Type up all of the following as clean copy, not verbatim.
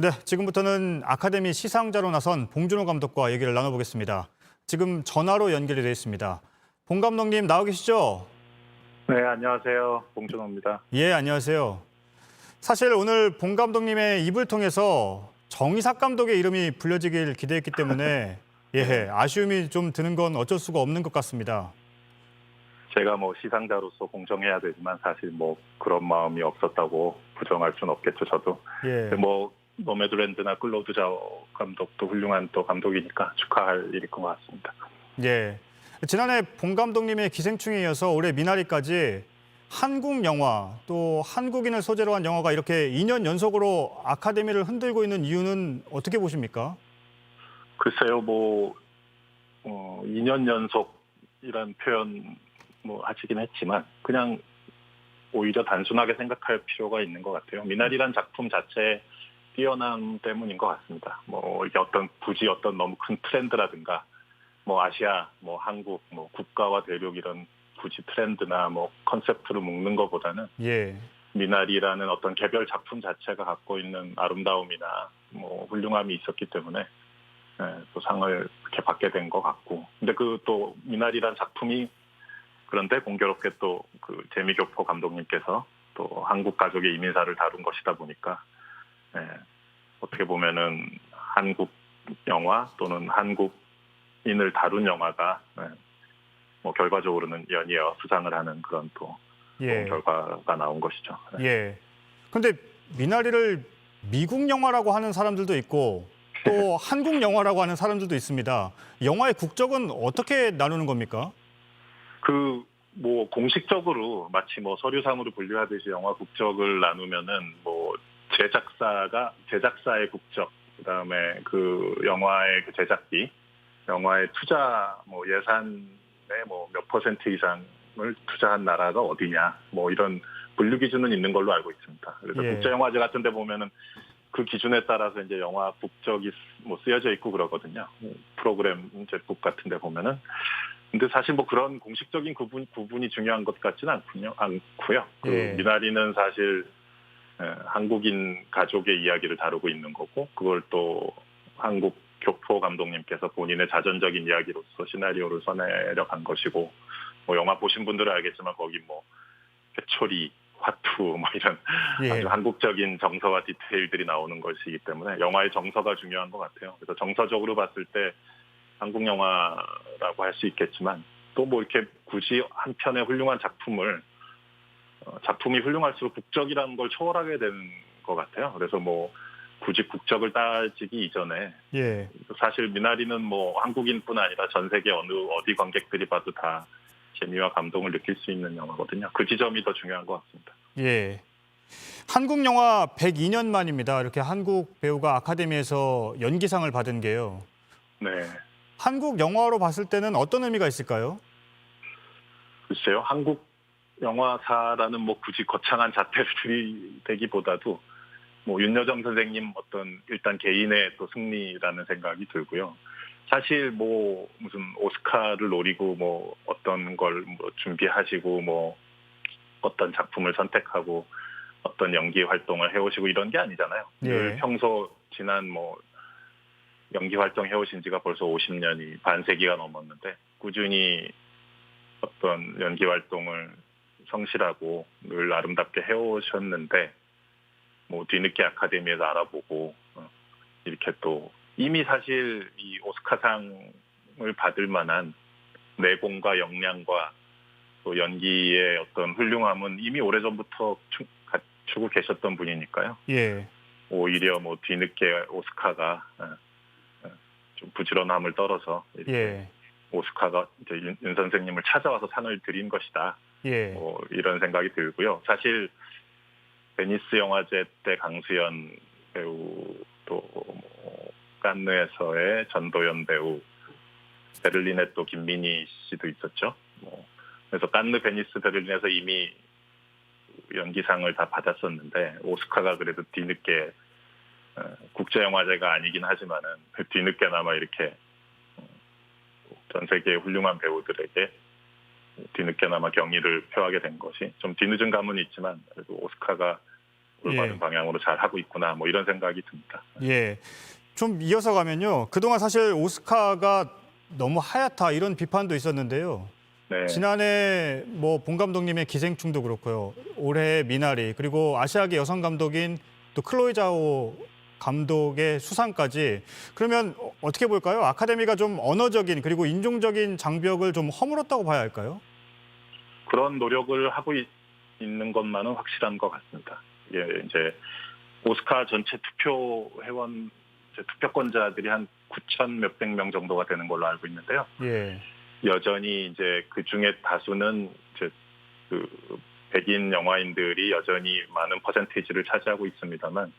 네, 지금부터는 아카데미 시상자로 나선 봉준호 감독과 얘기를 나눠보겠습니다. 지금 전화로 연결이 되어 있습니다. 봉 감독님 나와 계시죠? 네, 안녕하세요. 봉준호입니다. 예, 안녕하세요. 사실 오늘 봉 감독님의 입을 통해서 정이삭 감독의 이름이 불려지길 기대했기 때문에 네. 아쉬움이 좀 드는 건 어쩔 수가 없는 것 같습니다. 제가 시상자로서 공정해야 되지만 사실 그런 마음이 없었다고 부정할 수는 없겠죠, 저도. 예, 노매드랜드나 클로드 자오 감독도 훌륭한 또 감독이니까 축하할 일일 것 같습니다. 예. 지난해 봉 감독님의 기생충에 이어서 올해 미나리까지 한국 영화 또 한국인을 소재로 한 영화가 이렇게 2년 연속으로 아카데미를 흔들고 있는 이유는 어떻게 보십니까? 글쎄요, 2년 연속이란 표현 하시긴 했지만 그냥 오히려 단순하게 생각할 필요가 있는 것 같아요. 미나리란 작품 자체의 뛰어남 때문인 것 같습니다. 이게 굳이 너무 큰 트렌드라든가 아시아, 한국, 국가와 대륙 이런 굳이 트렌드나 컨셉트를 묶는 것보다는 예, 미나리라는 개별 작품 자체가 갖고 있는 아름다움이나 훌륭함이 있었기 때문에 또 상을 이렇게 받게 된 것 같고. 근데 또 미나리란 작품이 그런데 공교롭게 또 그 재미교포 감독님께서 또 한국 가족의 이민사를 다룬 것이다 보니까 어떻게 보면은 한국 영화 또는 한국인을 다룬 영화가 결과적으로는 연이어 수상을 하는 그런 또 좋은 예, 결과가 나온 것이죠. 예. 근데 미나리를 미국 영화라고 하는 사람들도 있고 또 한국 영화라고 하는 사람들도 있습니다. 영화의 국적은 어떻게 나누는 겁니까? 공식적으로 마치 서류상으로 분류하듯이 영화 국적을 나누면은 제작사의 국적, 그다음에 그 영화의 그 제작비, 영화의 투자 예산의 몇 퍼센트 이상을 투자한 나라가 어디냐, 이런 분류 기준은 있는 걸로 알고 있습니다. 그래서 예, 국제영화제 같은 데 보면은 그 기준에 따라서 이제 영화 국적이 쓰여져 있고 그러거든요. 프로그램 이제 북 같은 데 보면은. 근데 사실 그런 공식적인 구분이 중요한 것 같지는 않고요. 예, 미나리는 사실 한국인 가족의 이야기를 다루고 있는 거고, 그걸 또 한국 교포 감독님께서 본인의 자전적인 이야기로서 시나리오를 써내려간 것이고, 영화 보신 분들은 알겠지만 거기 회초리, 화투 이런 아주 예, 한국적인 정서와 디테일들이 나오는 것이기 때문에 영화의 정서가 중요한 것 같아요. 그래서 정서적으로 봤을 때 한국 영화라고 할 수 있겠지만 또 이렇게 굳이 한 편의 훌륭한 작품이 훌륭할수록 국적이라는 걸 초월하게 되는 것 같아요. 그래서 굳이 국적을 따지기 이전에 예. 사실 미나리는 한국인뿐 아니라 전 세계 어디 관객들이 봐도 다 재미와 감동을 느낄 수 있는 영화거든요. 그 지점이 더 중요한 것 같습니다. 예. 한국 영화 102년 만입니다. 이렇게 한국 배우가 아카데미에서 연기상을 받은 게요. 네. 한국 영화로 봤을 때는 어떤 의미가 있을까요? 글쎄요. 한국 영화사라는 굳이 거창한 자태를 들이대기보다도 윤여정 선생님 일단 개인의 또 승리라는 생각이 들고요. 사실 무슨 오스카를 노리고 어떤 걸 준비하시고 어떤 작품을 선택하고 어떤 연기 활동을 해오시고 이런 게 아니잖아요. 늘 예, 평소 지난 연기 활동 해오신 지가 벌써 50년이 반세기가 넘었는데 꾸준히 어떤 연기 활동을 성실하고 늘 아름답게 해오셨는데 뒤늦게 아카데미에서 알아보고 이렇게 또 이미 사실 이 오스카상을 받을 만한 내공과 역량과 또 연기의 어떤 훌륭함은 이미 오래전부터 갖추고 계셨던 분이니까요. 예, 오히려 뒤늦게 오스카가 좀 부지런함을 떨어서 이렇게 예, 오스카가 이제 윤 선생님을 찾아와서 상을 드린 것이다. 예, 이런 생각이 들고요. 사실 베니스 영화제 때 강수연 배우 또 칸느에서의 전도연 배우, 베를린에 또 김민희 씨도 있었죠. 그래서 칸느, 베니스, 베를린에서 이미 연기상을 다 받았었는데 오스카가 그래도 뒤늦게 국제영화제가 아니긴 하지만은 뒤늦게나마 이렇게 전 세계의 훌륭한 배우들에게 뒤늦게나마 경의를 표하게 된 것이 좀 뒤늦은 감은 있지만 그래도 오스카가 올바른 예. 방향으로 잘 하고 있구나 뭐 이런 생각이 듭니다. 예. 좀 이어서 가면요. 그동안 사실 오스카가 너무 하얗다 이런 비판도 있었는데요. 네. 지난해 뭐 본 감독님의 기생충도 그렇고요. 올해 미나리 그리고 아시아계 여성 감독인 또 클로이 자오 감독의 수상까지 그러면 어떻게 볼까요? 아카데미가 좀 언어적인 그리고 인종적인 장벽을 좀 허물었다고 봐야 할까요? 그런 노력을 하고 있는 것만은 확실한 것 같습니다. 이게 이제 오스카 전체 투표 회원 투표권자들이 한 9천 몇백 명 정도가 되는 걸로 알고 있는데요. 예. 여전히 이제 그 중에 다수는 이제 그 백인 영화인들이 여전히 많은 퍼센테이지를 차지하고 있습니다만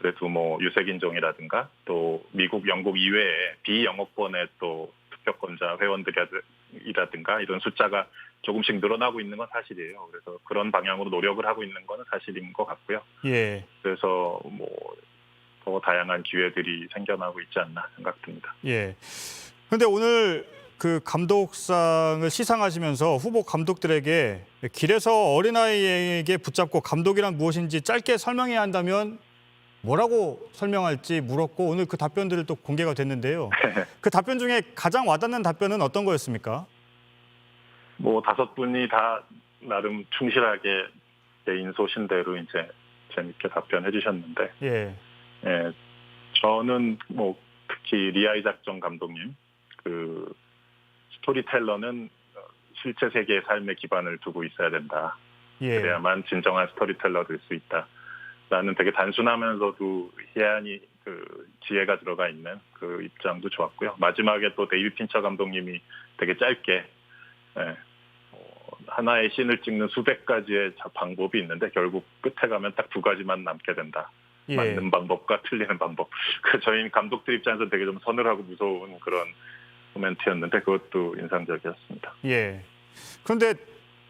그래도 뭐 유색인종이라든가 또 미국, 영국 이외에 비영어권의 또 투표권자 회원들이라든가 이런 숫자가 조금씩 늘어나고 있는 건 사실이에요. 그래서 그런 방향으로 노력을 하고 있는 건 사실인 것 같고요. 예. 그래서 뭐 더 다양한 기회들이 생겨나고 있지 않나 생각됩니다. 예. 그런데 오늘 그 감독상을 시상하시면서 후보 감독들에게 길에서 어린아이에게 붙잡고 감독이란 무엇인지 짧게 설명해야 한다면 뭐라고 설명할지 물었고 오늘 그 답변들을 또 공개가 됐는데요. 그 답변 중에 가장 와닿는 답변은 어떤 거였습니까? 뭐 5분이 다 나름 충실하게 개인 소신대로 이제 재밌게 답변해 주셨는데, 예. 예, 저는 뭐 특히 리아이 작정 감독님, 그 스토리텔러는 실제 세계의 삶에 기반을 두고 있어야 된다. 예. 그래야만 진정한 스토리텔러 될 수 있다. 라는 되게 단순하면서도 희한히 그 지혜가 들어가 있는 그 입장도 좋았고요. 마지막에 또 데이비드 핀처 감독님이 되게 짧게 하나의 씬을 찍는 수백 가지의 방법이 있는데 결국 끝에 가면 딱 2가지만 남게 된다. 예. 맞는 방법과 틀리는 방법. 그 저희 감독들 입장에서 되게 좀 서늘하고 무서운 그런 코멘트였는데 그것도 인상적이었습니다. 예. 그런데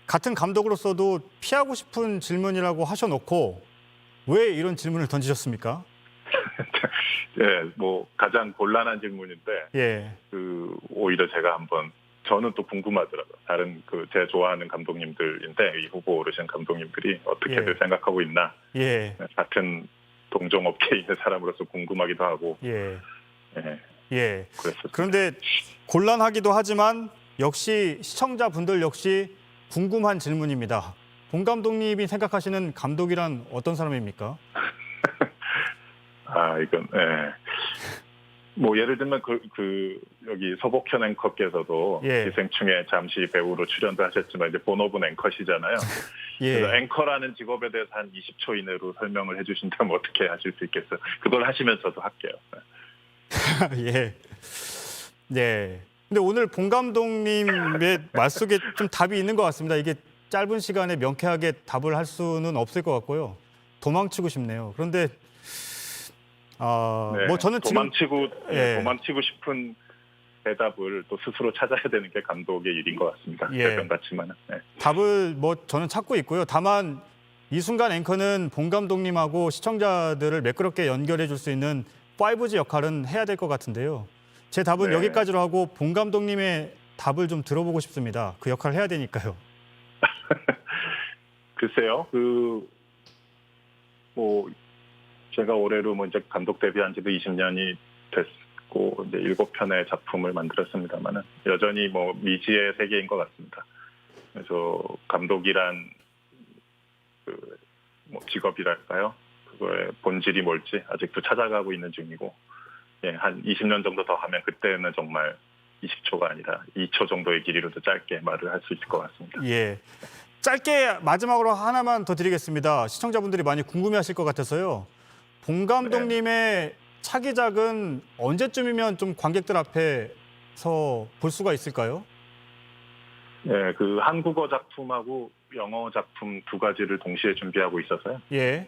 같은 감독으로서도 피하고 싶은 질문이라고 하셔놓고 왜 이런 질문을 던지셨습니까? 예, 뭐 가장 곤란한 질문인데 예. 그 오히려 제가 한번 저는 또 궁금하더라고요. 다른 그 제 좋아하는 감독님들인데 이 후보 오르신 감독님들이 어떻게들 생각하고 있나. 예. 같은 동종업계에 있는 사람으로서 궁금하기도 하고. 예. 예. 예. 그랬었습니다. 그런데 곤란하기도 하지만 역시 시청자분들 역시 궁금한 질문입니다. 본 감독님이 생각하시는 감독이란 어떤 사람입니까? 이건 뭐 예를 들면 여기 서복현 앵커께서도 예. 기생충에 잠시 배우로 출연도 하셨지만 이제 본업은 앵커시잖아요. 예. 그래서 앵커라는 직업에 대해서 한 20초 이내로 설명을 해주신다면 어떻게 하실 수 있겠어요? 그걸 하시면서도 할게요. 예. 네. 근데 오늘 본 감독님의 말 속에 좀 답이 있는 것 같습니다. 이게 짧은 시간에 명쾌하게 답을 할 수는 없을 것 같고요. 도망치고 싶네요. 그런데 네, 뭐 저는 지금 도망치고 싶은 대답을 또 스스로 찾아야 되는 게 감독의 일인 것 같습니다. 예. 대변 같지만은. 네. 답을 뭐 저는 찾고 있고요. 다만 이 순간 앵커는 본 감독님하고 시청자들을 매끄럽게 연결해 줄 수 있는 5G 역할은 해야 될 것 같은데요. 제 답은 네. 여기까지로 하고 본 감독님의 답을 좀 들어보고 싶습니다. 그 역할을 해야 되니까요. 글쎄요. 뭐 제가 올해로 뭐 이제 감독 데뷔한 지도 20년이 됐고 이제 7편의 작품을 만들었습니다만은 여전히 뭐 미지의 세계인 것 같습니다. 그래서 감독이란 뭐 직업이랄까요? 그거의 본질이 뭘지 아직도 찾아가고 있는 중이고, 예, 한 20년 정도 더 하면 그때는 정말 20초가 아니라 2초 정도의 길이로도 짧게 말을 할 수 있을 것 같습니다. 예. 짧게 마지막으로 하나만 더 드리겠습니다. 시청자분들이 많이 궁금해하실 것 같아서요. 본 감독님의 차기작은 언제쯤이면 좀 관객들 앞에서 볼 수가 있을까요? 예, 그 한국어 작품하고 영어 작품 2가지를 동시에 준비하고 있어서요. 예.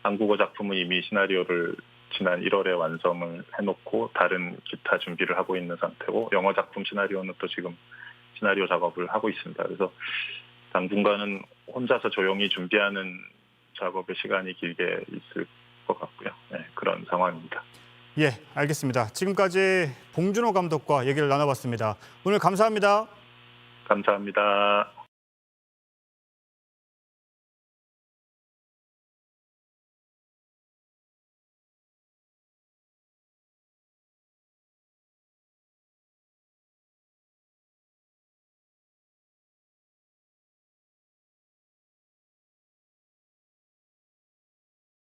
한국어 작품은 이미 시나리오를 지난 1월에 완성을 해놓고 다른 기타 준비를 하고 있는 상태고 영어 작품 시나리오는 또 지금 시나리오 작업을 하고 있습니다. 그래서 당분간은 혼자서 조용히 준비하는 작업의 시간이 길게 있을 것 같고요. 네, 그런 상황입니다. 예, 알겠습니다. 지금까지 봉준호 감독과 얘기를 나눠봤습니다. 오늘 감사합니다. 감사합니다.